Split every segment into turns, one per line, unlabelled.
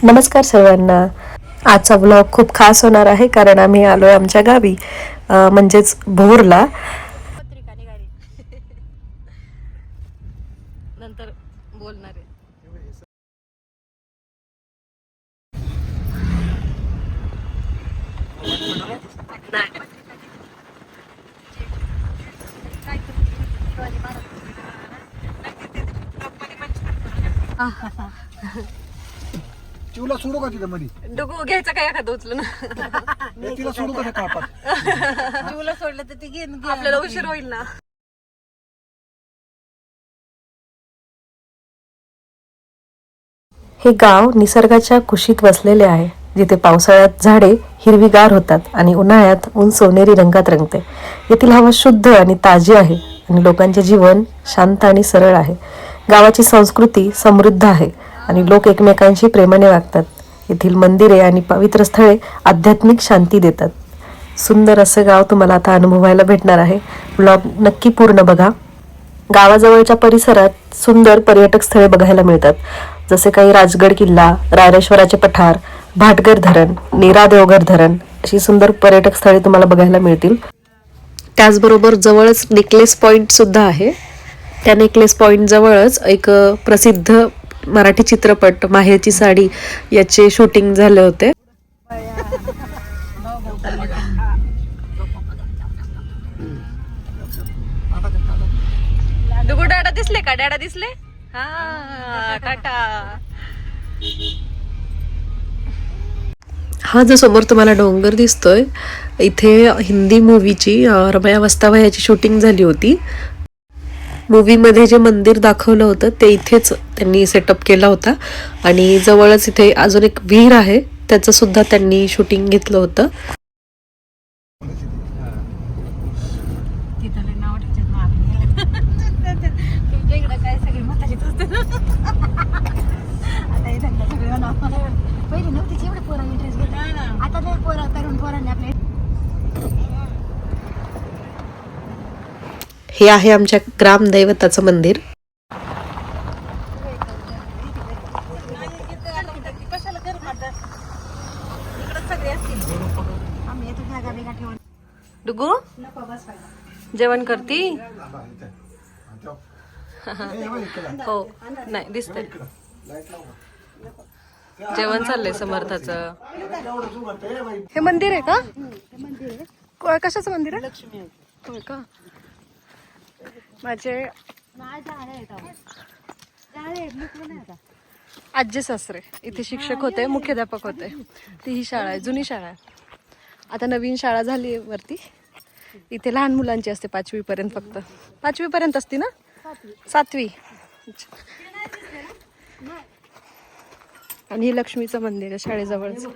नमस्कार सर्वांना. आजचा व्लॉग खूप खास होणार आहे कारण आम्ही आलोय आमच्या गावी म्हणजेच भोरला.
नंतर बोलणार आहे.
चिवला सोडू का तिथं मध्ये?
डुगू घ्यायचा काय एखादं उचलून
तिला सोडू का त्या कापात?
जीवला सोडलं तर ते घेऊन
आपल्याला उशीर होईल ना.
हे गाव निसर्गाच्या कुशीत वसलेले आहे, जिथे पावसाळ्यात झाडे हिरवीगार होतात आणि उन्हाळ्यात ऊन सोनेरी रंगात रंगते. येथील हवा शुद्ध आणि ताजी आहे आणि लोकांचे जीवन शांत आणि सरळ आहे. गावाची संस्कृती समृद्ध आहे आणि लोक एकमेकांशी प्रेमाने वागतात. येथील मंदिरे आणि पवित्र स्थळे आध्यात्मिक शांती देतात. सुंदर असं गाव तुम्हाला आता अनुभवायला भेटणार आहे. ब्लॉग नक्की पूर्ण बघा. गावाजवळच्या परिसरात सुंदर पर्यटक स्थळे बघायला मिळतात, जसे काही राजगड किल्ला, रायरेश्वराचे पठार, भाटघर धरण, नीरा देवघर धरण अशी सुंदर पर्यटक स्थळे तुम्हाला बघायला मिळतील. त्याचबरोबर जवळच नेकलेस पॉइंट सुद्धा आहे. त्या नेकलेस पॉइंट जवळच एक प्रसिद्ध मराठी चित्रपट माहेरची साडी याचे शूटिंग झाले होते.
डुगू डॅडा दिसले का? डॅडा दिसले? हा टाटा.
हा जो समोर तुम्हाला डोंगर दिसतोय, इथे हिंदी मूवीची रमया वस्तावा याची शूटिंग झाली होती. मूवीमध्ये जे मंदिर दाखवलं होतं ते इथेच त्यांनी सेटअप केला होता आणि जवळच इथे अजून एक विहीर आहे, त्याचं सुद्धा त्यांनी शूटिंग घेतलं होतं.
तुमच्या इकडं काय सगळी म्हातारीच असते ना. आता हे धंदा सगळं नाव पहिले नव्हती एवढे पोरा इंटरेस्ट घेत. आता नाही पोरा तरुण पोरांनी आपले.
हे आहे आमच्या ग्रामदैवताचं मंदिर.
कशाला करू आता इकडं सगळे असतील. आम्ही येतो जागा वेगळा ठेवून.
डुगू
नको बस
जेवण करती? हो नाही दिसतंय. जेवण चाललंय समर्थाचं. हे मंदिर आहे का? कशाचं मंदिर आहे?
लक्ष्मी आहे.
होय का? माझे आजी सासरे इथे शिक्षक होते, मुख्याध्यापक होते. ती ही शाळा आहे, जुनी शाळा आहे. आता नवीन शाळा झाली वरती. इथे लहान मुलांची असते 5वी पर्यंत, फक्त 5वी पर्यंत असते ना? 7वी. आणि हे लक्ष्मीचं मंदिर आहे शाळेजवळच.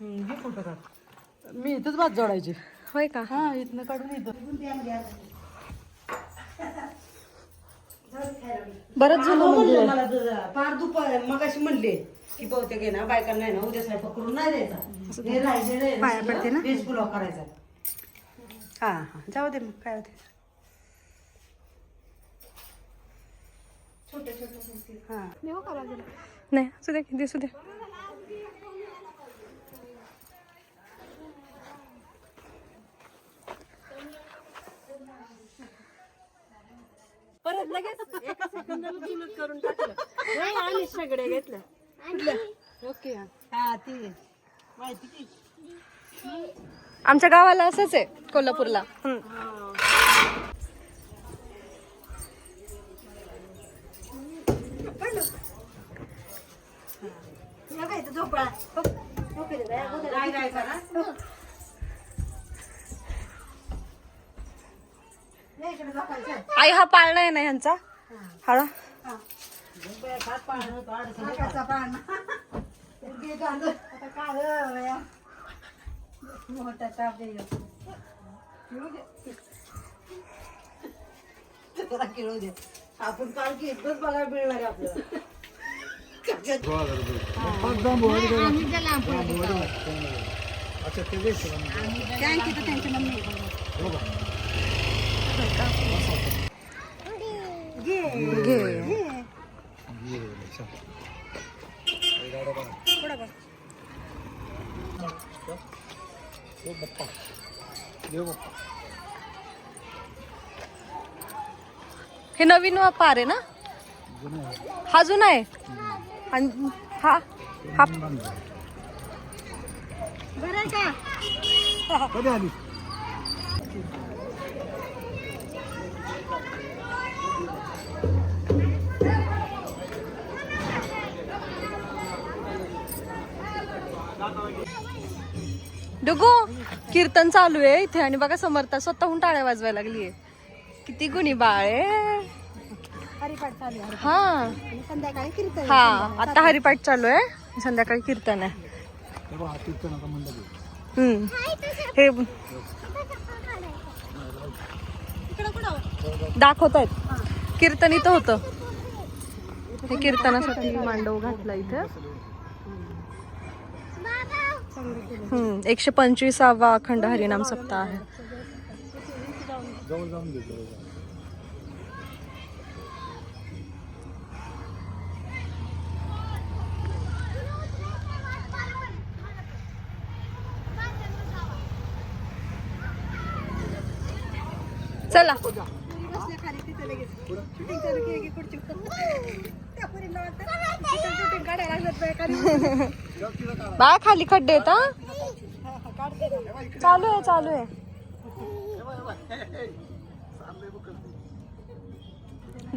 मी इथंच भात जोडायची.
होय का?
हा इथनं काढून इथं.
बरंच जुनं मंदिर आहे.
मला फार दुपार मगाशी म्हणले की बहुतेक आहे ना बायकांना आहे ना उद्या स्वयंपाक करून नाही द्यायचा. हे राहिले पाया पडते ना वेज पुलाव करायचा. हा हा जाऊ दे मग काय होते. छोटे छोटे हा
नाही असू दे, दिसू दे.
परत लगेच एका सेकंदाला जुलूस करून टाकलं. नाही आणि सगळे घेतलं. ओके हा ती माहिती की
आमच्या गावाला असंच आहे कोल्हापूरला.
झोपळा
आई हा पाळणा आहे ना ह्यांचा हळा.
मोठा ताप खेळू दे. आपण काल की इथंच बघायला मिळणार आहे आपल्याला. त्यांच्या मम्मी घे.
हे नवीन पार आहे ना? हा जुना आहे आणि हा हा
कधी आली?
डुगू कीर्तन चालू आहे इथे आणि बघा समर्थ स्वतःहून टाळ्या वाजवायला लागलीये. किती गुणी बाळ आहे.
हरिपाठ चालू आहे
हा
आणि संध्याकाळी कीर्तन
हा आता हरिपाठ चालू आहे, संध्याकाळी कीर्तन आहे.
तेव्हा हाती नका म्हणलं ते.
हे दाखवत आहेत. कीर्तन इथं होतं. हे कीर्तनासाठी मांडव घातला इथे. 125वा अखंड हरिनाम सप्ताह आहे.
जवळ जाऊन घे, जवळ जाऊन.
चला बा खाली खड्डे आहेत हा. चालू आहे चालू आहे.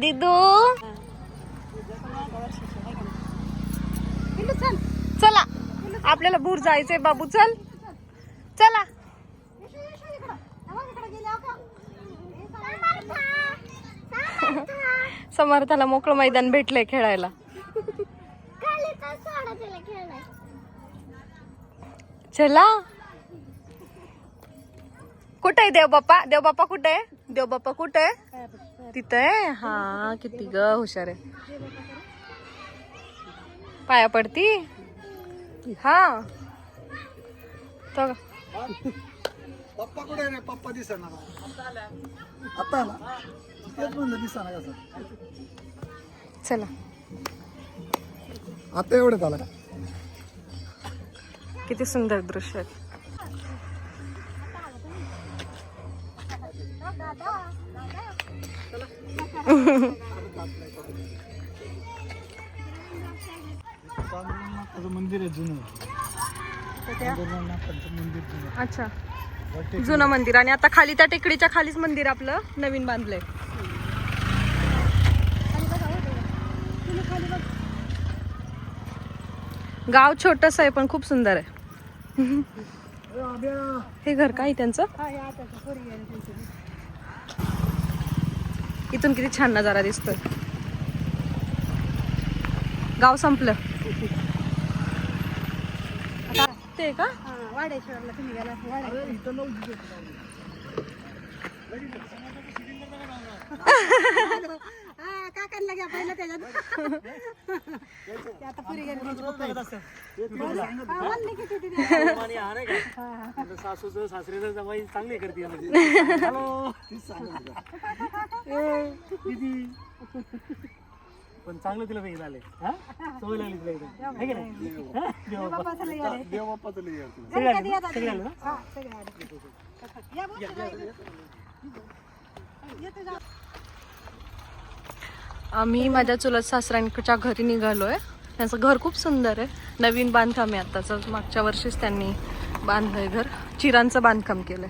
दिदू चला आपल्याला भूर जायचंय बाबू. चल चला. समर्थाला मोकळं मैदान भेटलंय खेळायला. चला. कुठे आहे देवबाप्पा? देवबाप्पा कुठे आहे? देवबाप्पा कुठे आहे? तिथं आहे. हा किती ग हुशार आहे. पाया पडती. हा तो
पप्पा कुठे आहे रे? पप्पा दिसणार आता आला. तेच म्हणलं दिसणार कसं.
चला.
आता एवढ्यात आला का?
किती सुंदर दृश्य आहे.
पांडुरंगाचं मंदिर आहे जुनं. पांडुरंगाचं मंदिर जुनं.
अच्छा जुनं मंदिर आणि आता खाली त्या टेकडीच्या खालीच मंदिर आपलं नवीन बांधलंय. गाव छोटस आहे पण खूप सुंदर आहे. हे घर काय त्यांचं? इथून किती छान नजारा दिसतोय. गाव संपलं ते का?
वाडेश्वरला तुम्ही गेला काकांना घ्या पहिलं त्याच्यात. आता पुरी
सासूचं सासरेचं जमाई चांगली करते. पण चांगलं तिला वेगळं झालंय. सवय लागली तिला एकदम. है की नाही?
देवबाप्पाचं लई आहे तुला.
सगळे आले ना?
आम्ही माझ्या चुलत सासऱ्यांच्या घरी निघालोय. त्यांचं घर खूप सुंदर आहे. नवीन बांधकाम आहे आताच. मागच्या वर्षीच त्यांनी बांधलंय घर. चिरांचं बांधकाम केलंय.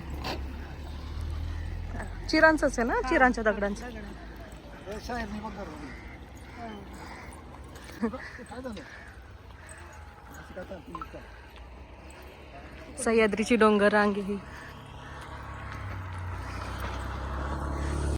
चिरांचंच आहे ना? चिरांच्या दगडांचं.
शाळेत बघ जरा. काय झालं?
सह्याद्रीची डोंगर रांग ही